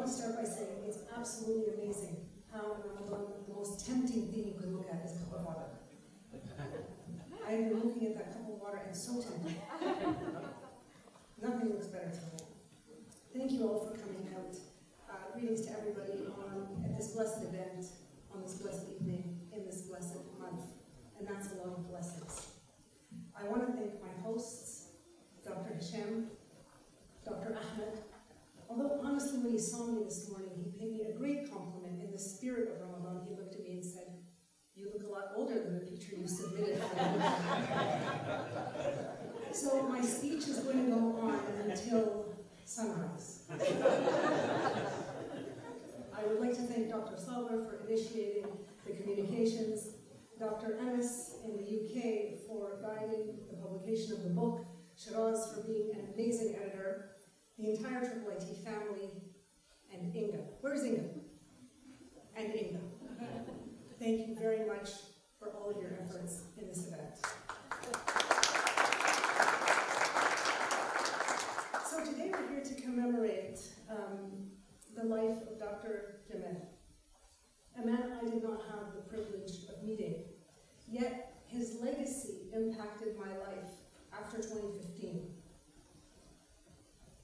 want to start by saying it's absolutely amazing how in Ramadan the most tempting thing you could look at is a cup of water. I've been looking at that cup of water and it's so tempting. Nothing looks better to me. Thank you all for coming out. Greetings to everybody at this blessed event, on this blessed evening, in this blessed month. And that's a lot of blessings. I want to thank my hosts, Dr. Hisham, Dr. Ahmed. Although honestly, when he saw me this morning, he paid me a great compliment in the spirit of Ramadan. He looked at me and said, "You look a lot older than the picture you submitted." So my speech is going to go on until sunrise. I would like to thank Dr. Salver for initiating the communications, Dr. Anas in the UK for guiding the publication of the book, Shiraz for being an amazing editor, the entire IIIT family, and Inga. Where's Inga? And Inga. Thank you very much for all of your efforts in this event. So today we're here to commemorate the life of Dr. Jamal, a man I did not have the privilege of meeting, yet his legacy impacted my life after 2015.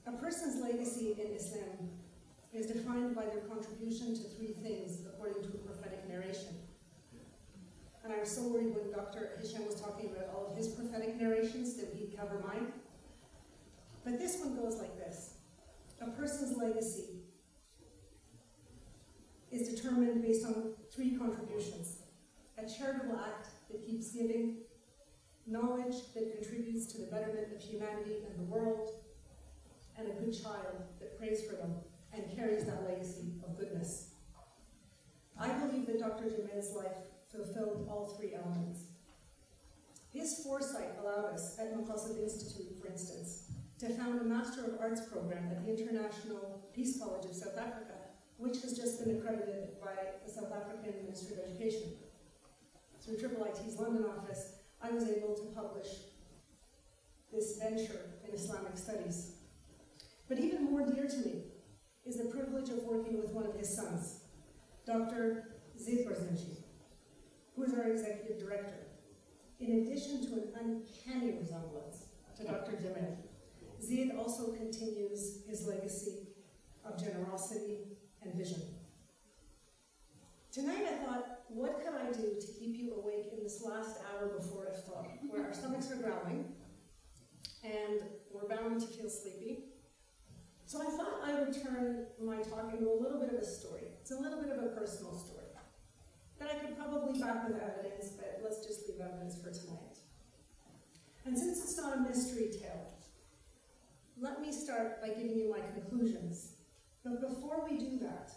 A person's legacy in Islam is defined by their contribution to three things, according to a prophetic narration. And I was so worried when Dr. Hisham was talking about all of his prophetic narrations that he'd cover mine. But this one goes like this. A person's legacy is determined based on three contributions. A charitable act that keeps giving, knowledge that contributes to the betterment of humanity and the world, and a good child that prays for them and carries that legacy of goodness. I believe that Dr. Jamal's life fulfilled all three elements. His foresight allowed us at Maqasid Institute, for instance, to found a Master of Arts program at the International Peace College of South Africa, which has just been accredited by the South African Ministry of Education. Through IIIT's London office, I was able to publish this venture in Islamic studies. But even more dear to me is the privilege of working with one of his sons, Dr. Zaid Barzenji, who is our executive director. In addition to an uncanny resemblance to Dr. Jamal, Zaid also continues his legacy of generosity and vision. Tonight I thought, what can I do to keep you awake in this last hour before iftar, where our stomachs are growling and we're bound to feel sleepy? So I thought I would turn my talk into a little bit of a story. It's a little bit of a personal story that I could probably back with evidence, but let's just leave evidence for tonight. And since it's not a mystery tale, let me start by giving you my conclusions. But before we do that,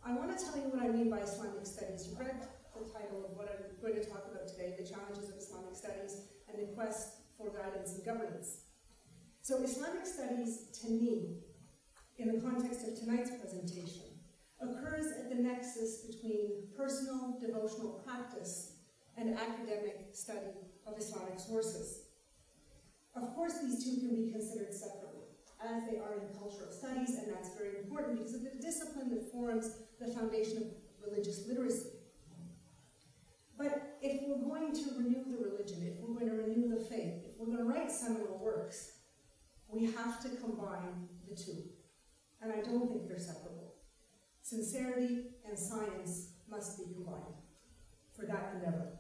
I want to tell you what I mean by Islamic studies. You've read the title of what I'm going to talk about today, The Challenges of Islamic Studies and the Quest for Guidance and Governance. So Islamic studies, to me, in the context of tonight's presentation, occurs at the nexus between personal devotional practice and academic study of Islamic sources. Of course, these two can be considered separately, as they are in cultural studies, and that's very important because of the discipline that forms the foundation of religious literacy. But if we're going to renew the religion, if we're going to renew the faith, if we're going to write seminal works, we have to combine the two. And I don't think they're separable. Sincerity and science must be combined for that endeavor.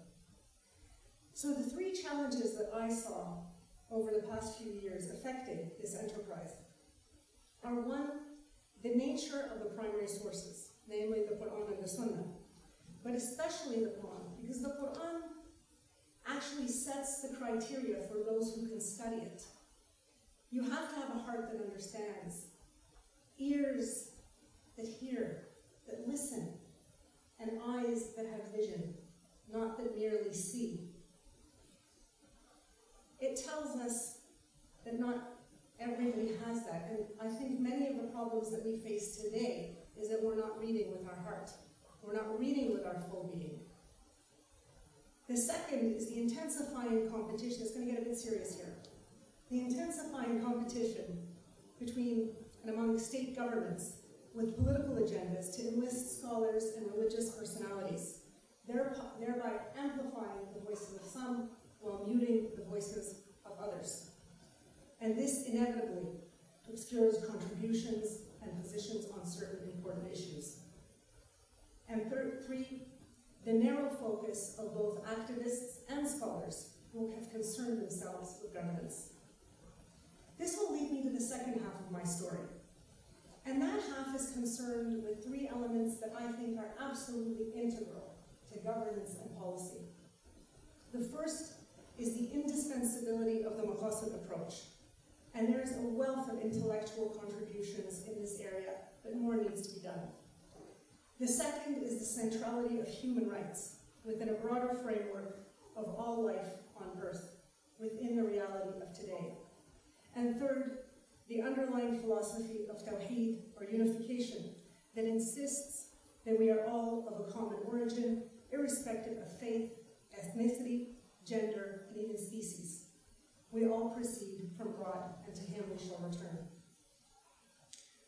So the three challenges that I saw over the past few years affecting this enterprise are: one, the nature of the primary sources, namely the Quran and the Sunnah, but especially the Quran, because the Quran actually sets the criteria for those who can study it. You have to have a heart that understands, ears that hear, that listen, and eyes that have vision, not that merely see. It tells us that not everybody has that, and I think many of the problems that we face today is that we're not reading with our heart. We're not reading with our full being. The second is the intensifying competition. It's going to get a bit serious here. The intensifying competition between and among state governments with political agendas to enlist scholars and religious personalities, thereby amplifying the voices of some while muting the voices of others. And this inevitably obscures contributions and positions on certain important issues. And three, the narrow focus of both activists and scholars who have concerned themselves with governance. This will lead me to the second half of my story. And that half is concerned with three elements that I think are absolutely integral to governance and policy. The first is the indispensability of the maqasid approach. And there is a wealth of intellectual contributions in this area, but more needs to be done. The second is the centrality of human rights within a broader framework of all life on earth, within the reality of today. And third, the underlying philosophy of tawheed, or unification, that insists that we are all of a common origin, irrespective of faith, ethnicity, gender, and even species. We all proceed from God, and to him we shall return.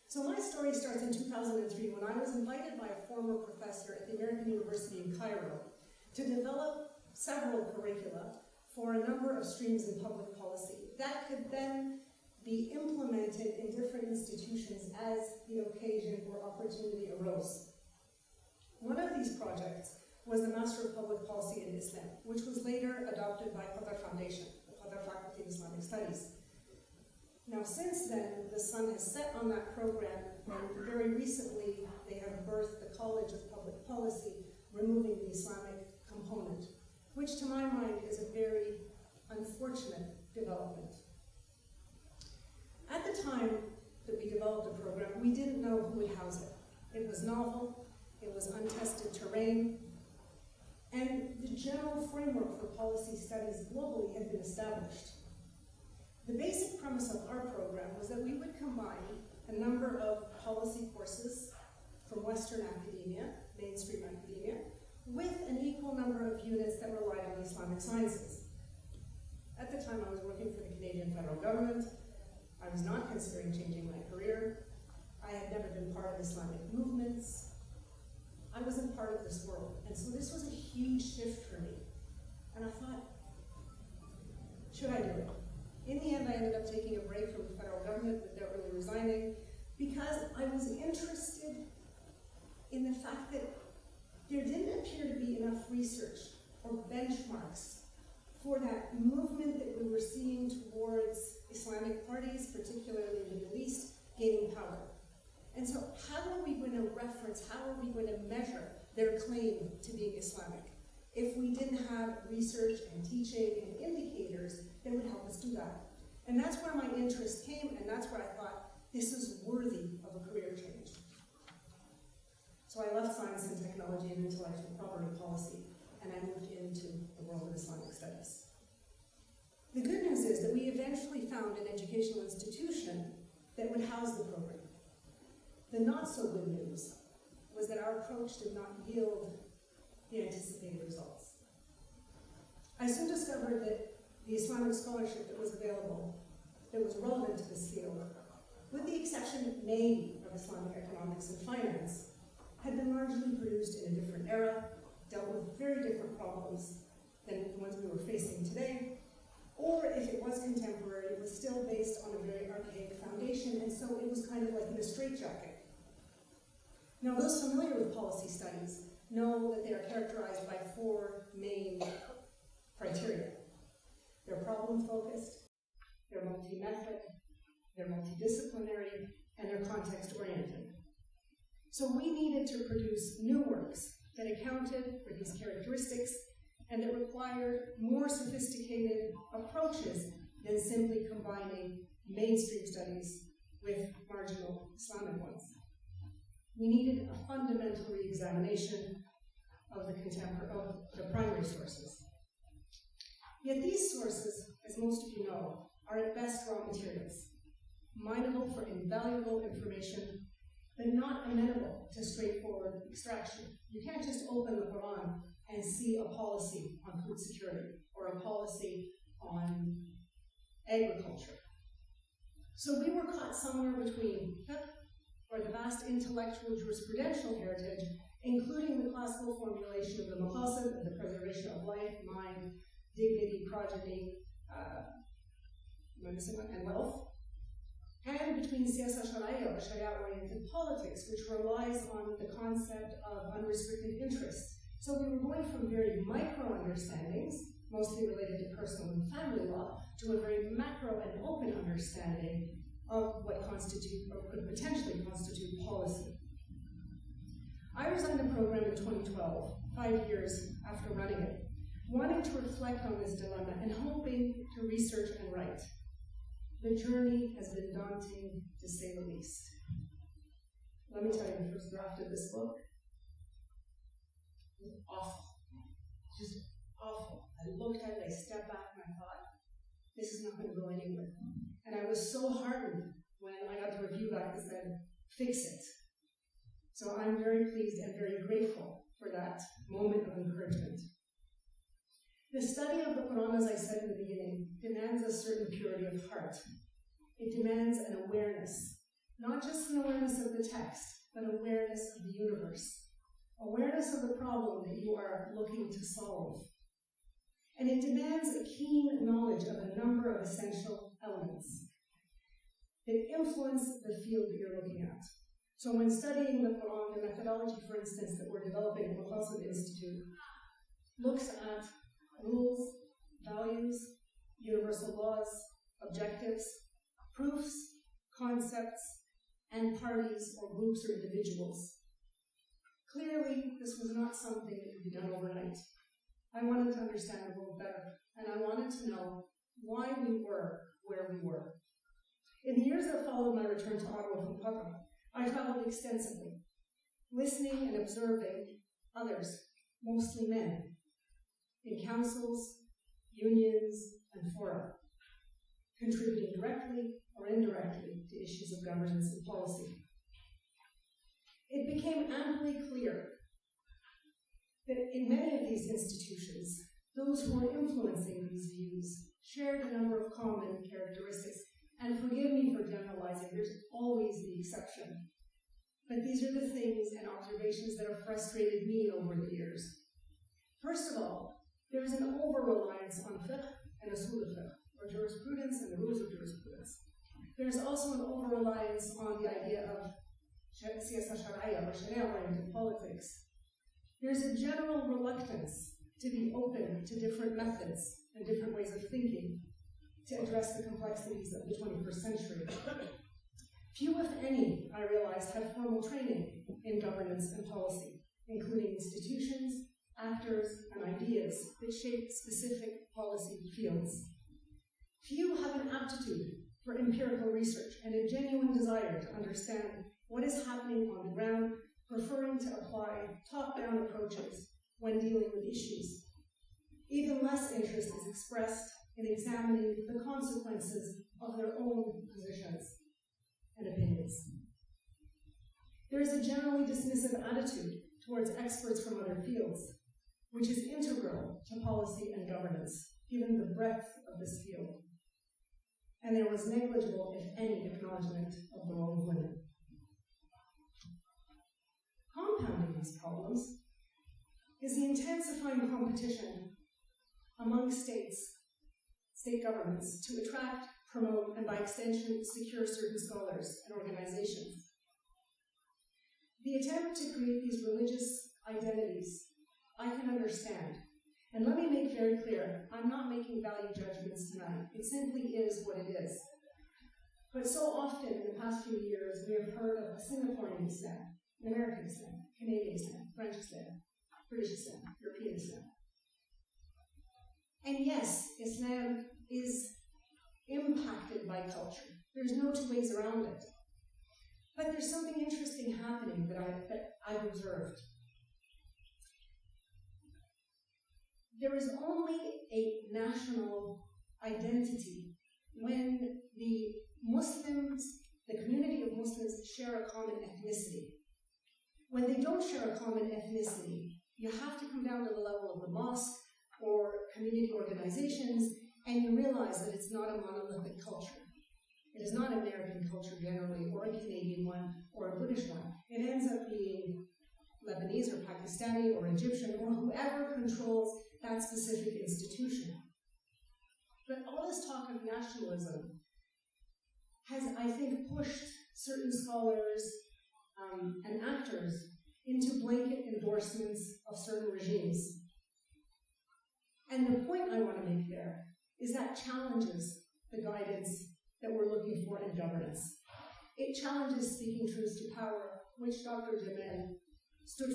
So my story starts in 2003 when I was invited by a former professor at the American University in Cairo to develop several curricula for a number of streams in public policy that could then be implemented in different institutions as the occasion or opportunity arose. One of these projects was the Master of Public Policy in Islam, which was later adopted by Qatar Foundation, the Qatar Faculty of Islamic Studies. Now, since then, the sun has set on that program, and very recently they have birthed the College of Public Policy, removing the Islamic component, which to my mind is a very unfortunate development. At the time that we developed the program, we didn't know who would house it. It was novel, it was untested terrain, and the general framework for policy studies globally had been established. The basic premise of our program was that we would combine a number of policy courses from Western academia, mainstream academia, with an equal number of units that relied on the Islamic sciences. At the time, I was working for the Canadian federal government. I was not considering changing my career. I had never been part of Islamic movements. I wasn't part of this world. And so this was a huge shift for me. And I thought, should I do it? In the end, I ended up taking a break from the federal government without really resigning, because I was interested in the fact that there didn't appear to be enough research or benchmarks for that movement that we were seeing towards Islamic parties, particularly in the Middle East, gaining power. And so how are we going to reference, how are we going to measure their claim to being Islamic if we didn't have research and teaching and indicators that would help us do that? And that's where my interest came, and that's where I thought, this is worthy of a career change. So I left science and technology and intellectual property policy, and I moved into the world of Islamic studies. The good news is that we eventually found an educational institution that would house the program. The not so good news was that our approach did not yield the anticipated results. I soon discovered that the Islamic scholarship that was available, that was relevant to this field, with the exception maybe of Islamic economics and finance, had been largely produced in a different era, dealt with very different problems than the ones we were facing today, or if it was contemporary, it was still based on a very archaic foundation, and so it was kind of like in a straitjacket. Now, those familiar with policy studies know that they are characterized by four main criteria. They're problem-focused, they're multi-method, they're multidisciplinary, and they're context-oriented. So we needed to produce new works that accounted for these characteristics and that required more sophisticated approaches than simply combining mainstream studies with marginal Islamic ones. We needed a fundamental re-examination of the primary sources. Yet these sources, as most of you know, are at best raw materials, mineable for invaluable information, but not amenable to straightforward extraction. You can't just open the Quran and see a policy on food security or a policy on agriculture. So we were caught somewhere between fiqh or the vast intellectual jurisprudential heritage, including the classical formulation of the maqasid, of the preservation of life, mind, dignity, progeny, and wealth, and between siyasa shar'iyya, or sharia-oriented politics, which relies on the concept of unrestricted interest. So we were going from very micro understandings, mostly related to personal and family law, to a very macro and open understanding of what constitute or could potentially constitute policy. I resigned the program in 2012, 5 years after running it, wanting to reflect on this dilemma and hoping to research and write. The journey has been daunting, to say the least. Let me tell you, the first draft of this book was awful. Just awful. I looked at it, I stepped back, and I thought, this is not going to go anywhere. And I was so heartened when I got the review back that said, fix it. So I'm very pleased and very grateful for that moment of encouragement. The study of the Quran, as I said in the beginning, demands a certain purity of heart. It demands an awareness, not just an awareness of the text, but awareness of the universe, awareness of the problem that you are looking to solve. And it demands a keen knowledge of a number of essential elements that influence the field that you're looking at. So when studying the Quran, the methodology, for instance, that we're developing at the Basma Institute looks at rules, values, universal laws, objectives, proofs, concepts, and parties or groups or individuals. Clearly, this was not something that could be done overnight. I wanted to understand the world better, and I wanted to know why we were where we were. In the years that followed my return to Ottawa from Qatar, I traveled extensively, listening and observing others, mostly men, in councils, unions, and fora, contributing directly or indirectly to issues of governance and policy. It became amply clear that in many of these institutions, those who were influencing these views shared a number of common characteristics. And forgive me for generalizing, there's always the exception. But these are the things and observations that have frustrated me over the years. First of all, there is an over-reliance on fiqh and usul al-fiqh, or jurisprudence and the rules of jurisprudence. There's also an over-reliance on the idea of siyasa shar'iyya, or sharia-oriented politics. There's a general reluctance to be open to different methods and different ways of thinking to address the complexities of the 21st century. Few, if any, I realized, have formal training in governance and policy, including institutions, actors, and ideas that shape specific policy fields. Few have an aptitude for empirical research and a genuine desire to understand what is happening on the ground, preferring to apply top-down approaches when dealing with issues. Even less interest is expressed in examining the consequences of their own positions and opinions. There is a generally dismissive attitude towards experts from other fields, which is integral to policy and governance, given the breadth of this field. And there was negligible, if any, acknowledgement of the role of women. Compounding these problems is the intensifying competition among state governments to attract, promote, and by extension, secure certain scholars and organizations. The attempt to create these religious identities, I can understand. And let me make very clear, I'm not making value judgments tonight. It simply is what it is. But so often in the past few years, we have heard of a Singaporean Islam, an American Islam, Canadian Islam, French Islam, British Islam, European Islam. And yes, Islam is impacted by culture. There's no two ways around it. But there's something interesting happening that I've observed. There is only a national identity when the Muslims, the community of Muslims, share a common ethnicity. When they don't share a common ethnicity, you have to come down to the level of the mosque or community organizations, and you realize that it's not a monolithic culture. It is not American culture generally, or a Canadian one, or a British one. It ends up being Lebanese or Pakistani or Egyptian or whoever controls that specific institution. But all this talk of nationalism has, I think, pushed certain scholars and actors into blanket endorsements of certain regimes. And the point I want to make there is that challenges the guidance that we're looking for in governance. It challenges speaking truth to power, which Dr. Jamel stood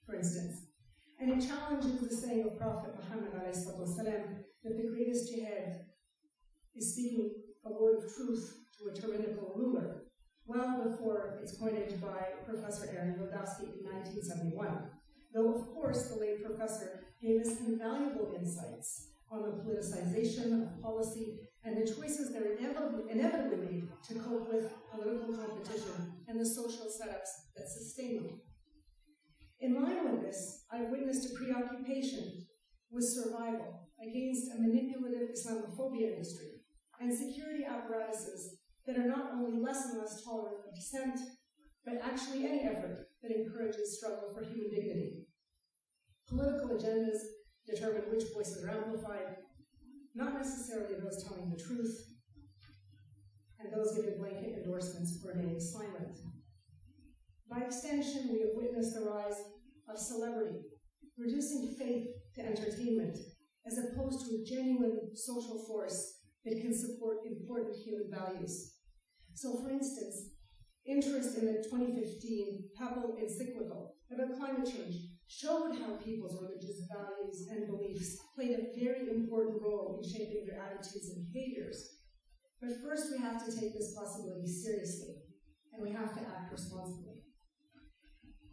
for instance. And it challenges the saying of Prophet Muhammad ﷺ that the greatest jihad is speaking a word of truth to a tyrannical ruler, well before it's coined by Professor Aaron Rodowsky in 1971. Though, of course, the late professor gave us invaluable insights on the politicization of policy and the choices that are inevitably made to cope with political competition and the social setups that sustain them. In line with this, I've witnessed a preoccupation with survival against a manipulative Islamophobia industry and security apparatuses that are not only less and less tolerant of dissent, but actually any effort that encourages struggle for human dignity. Political agendas determine which voices are amplified, not necessarily those telling the truth, and those giving blanket endorsements or remaining silent. By extension, we have witnessed the rise of celebrity, reducing faith to entertainment, as opposed to a genuine social force that can support important human values. So, for instance, interest in the 2015 papal encyclical about climate change showed how people's religious values and beliefs played a very important role in shaping their attitudes and behaviors. But first, we have to take this possibility seriously, and we have to act responsibly.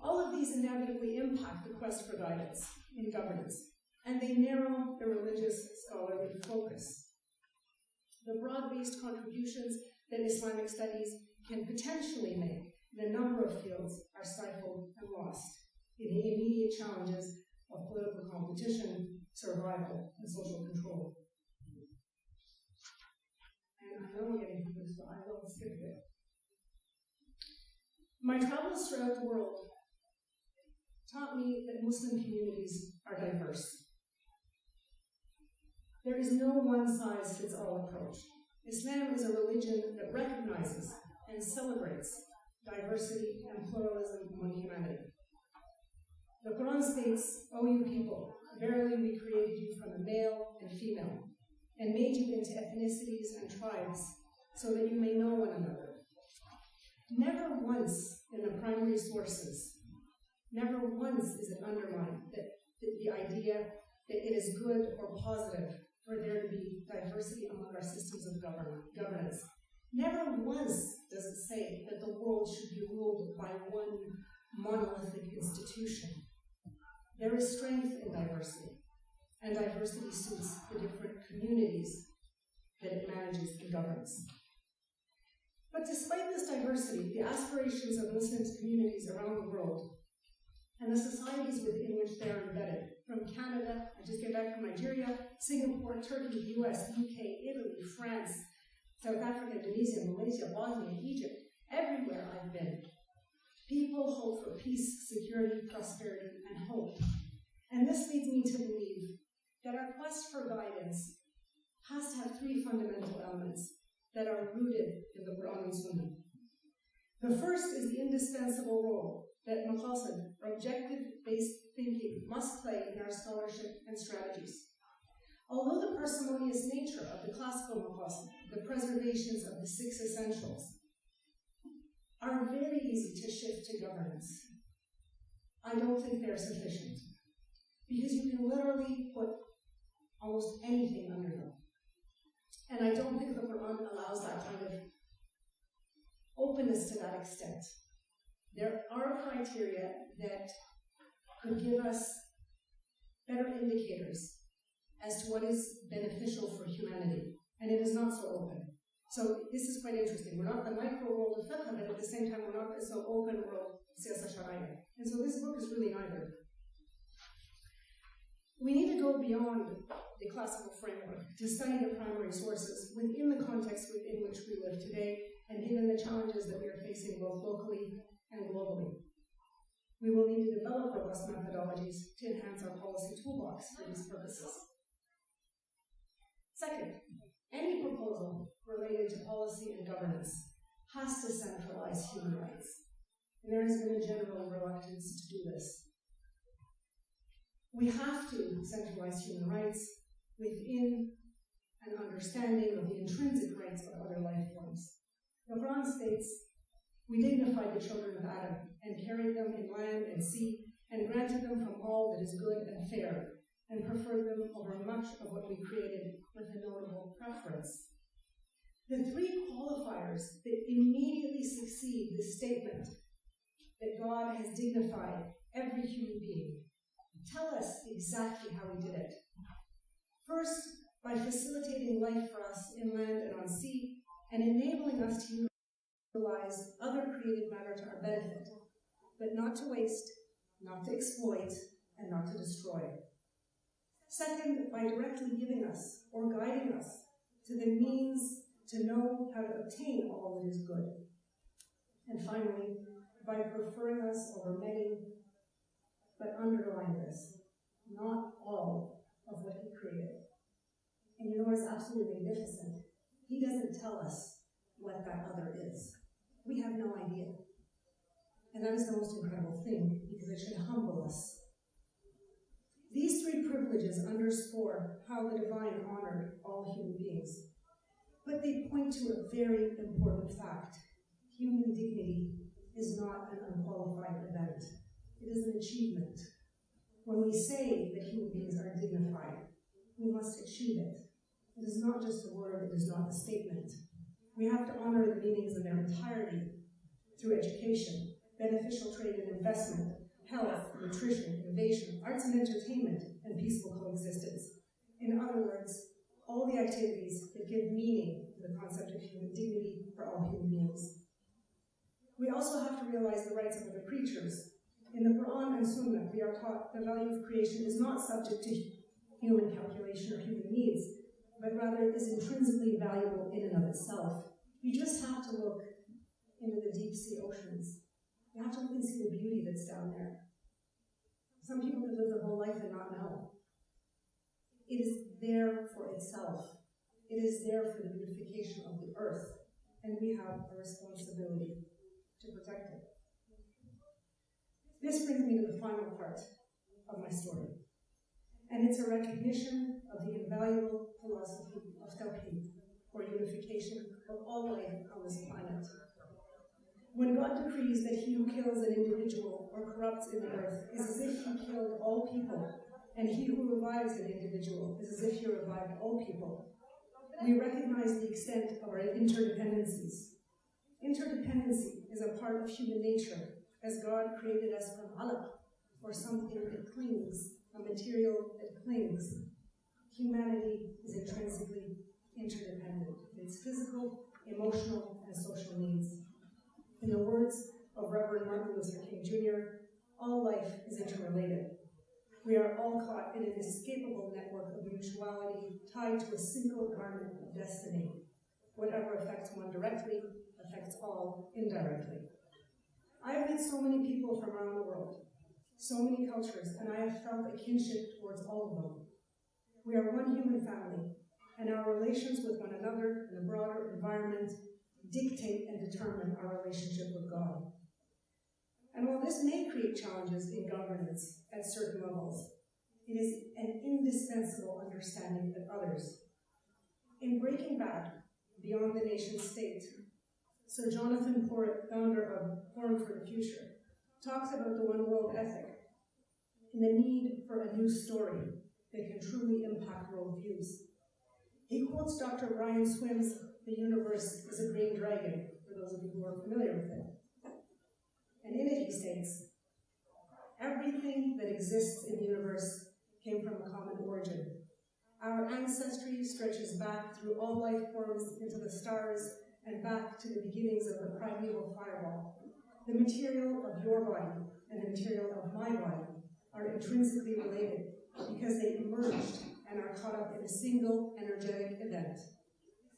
All of these inevitably impact the quest for guidance in governance, and they narrow the religious scholarly focus. The broad-based contributions that Islamic studies can potentially make in a number of fields are stifled and lost in the immediate challenges of political competition, survival, and social control. And I know we're getting to this, but I will skip it. My travels throughout the world taught me that Muslim communities are diverse. There is no one-size-fits-all approach. Islam is a religion that recognizes and celebrates diversity and pluralism among humanity. The Quran states, "O you people, verily we created you from a male and female, and made you into ethnicities and tribes, so that you may know one another." Never once in the primary sources, never once is it undermined that the idea that it is good or positive for there to be diversity among our systems of governance. Never once does it say that the world should be ruled by one monolithic institution. There is strength in diversity, and diversity suits the different communities that it manages and governs. But despite this diversity, the aspirations of Muslim communities around the world and the societies within which they are embedded, from Canada, I just came back from Nigeria, Singapore, Turkey, US, UK, Italy, France, South Africa, Indonesia, Malaysia, Bosnia, Egypt, everywhere I've been, people hope for peace, security, prosperity, and hope. And this leads me to believe that our quest for guidance has to have three fundamental elements that are rooted in the Quran and Sunnah. The first is the indispensable role that maqasid, or objective-based thinking, must play in our scholarship and strategies. Although the parsimonious nature of the classical maqasid, the preservations of the six essentials, are very easy to shift to governance, I don't think they're sufficient. Because you can literally put almost anything under them. And I don't think the Quran allows that kind of openness to that extent. There are criteria that could give us better indicators as to what is beneficial for humanity, and it is not so open. So this is quite interesting. We're not the micro world of fiqh, but at the same time we're not the so open world of siyasa sharia. And so this book is really neither. We need to go beyond the classical framework, to study the primary sources within the context within which we live today, and given the challenges that we are facing both locally and globally. We will need to develop robust methodologies to enhance our policy toolbox for these purposes. Second, any proposal related to policy and governance has to centralize human rights. And there has been a general reluctance to do this. We have to centralize human rights within an understanding of the intrinsic rights of other life forms. The Quran states, "We dignified the children of Adam and carried them in land and sea and granted them from all that is good and fair and preferred them over much of what we created with a notable preference." The three qualifiers that immediately succeed this statement that God has dignified every human being tell us exactly how he did it. First, by facilitating life for us in land and on sea, and enabling us to utilize other created matter to our benefit, but not to waste, not to exploit, and not to destroy. Second, by directly giving us or guiding us to the means to know how to obtain all that is good. And finally, by preferring us over many, but underline this, not all of what he created. And you know what is absolutely magnificent? He doesn't tell us what that other is. We have no idea. And that is the most incredible thing, because it should humble us. These three privileges underscore how the divine honored all human beings. But they point to a very important fact. Human dignity is not an unqualified event. It is an achievement. When we say that human beings are dignified, we must achieve it. It is not just a word, it is not a statement. We have to honor the meanings in their entirety through education, beneficial trade and investment, health, nutrition, innovation, arts and entertainment, and peaceful coexistence. In other words, all the activities that give meaning to the concept of human dignity for all human beings. We also have to realize the rights of other creatures. In the Quran and Sunnah, we are taught the value of creation is not subject to human calculation or human needs, but rather is intrinsically valuable in and of itself. You just have to look into the deep sea oceans. You have to look and see the beauty that's down there. Some people could live their whole life and not know. It is there for itself. It is there for the beautification of the earth, and we have a responsibility to protect it. This brings me to the final part of my story, and it's a recognition of the invaluable philosophy of Tawheed, or unification of all life on this planet. When God decrees that he who kills an individual or corrupts in the earth is as if he killed all people, and he who revives an individual is as if he revived all people, we recognize the extent of our interdependencies. Interdependency is a part of human nature, as God created us from alaq, or something that clings, a material that clings. Humanity is intrinsically interdependent in its physical, emotional, and social needs. In the words of Reverend Martin Luther King Jr., all life is interrelated. We are all caught in an inescapable network of mutuality tied to a single garment of destiny. Whatever affects one directly affects all indirectly. I have met so many people from around the world, so many cultures, and I have felt a kinship towards all of them. We are one human family, and our relations with one another in the broader environment dictate and determine our relationship with God. And while this may create challenges in governance at certain levels, it is an indispensable understanding that others. In Breaking Bad, Beyond the Nation State, Sir Jonathan Porritt, founder of Forum for the Future, talks about the one world ethic and the need for a new story that can truly impact worldviews. He quotes Dr. Brian Swimm's "The universe is a green dragon," for those of you who are familiar with it. And in it he states, "Everything that exists in the universe came from a common origin. Our ancestry stretches back through all life forms into the stars and back to the beginnings of the primeval fireball. The material of your body and the material of my body are intrinsically related because they emerged and are caught up in a single energetic event.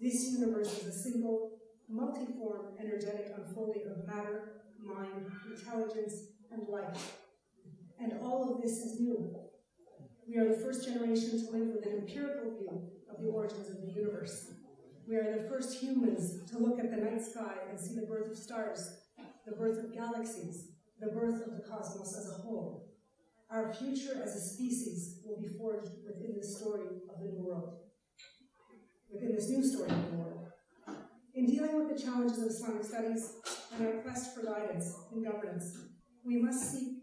This universe is a single, multiform, energetic unfolding of matter, mind, intelligence, and life. And all of this is new. We are the first generation to live with an empirical view of the origins of the universe. We are the first humans to look at the night sky and see the birth of stars, the birth of galaxies, the birth of the cosmos as a whole. Our future as a species will be forged within the story of the new world, within this new story of the world. In dealing with the challenges of Islamic studies and our quest for guidance in governance, we must seek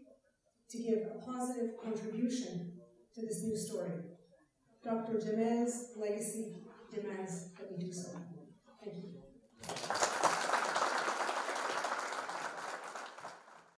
to give a positive contribution to this new story. Dr. Jamel's legacy demands that we do so. Thank you.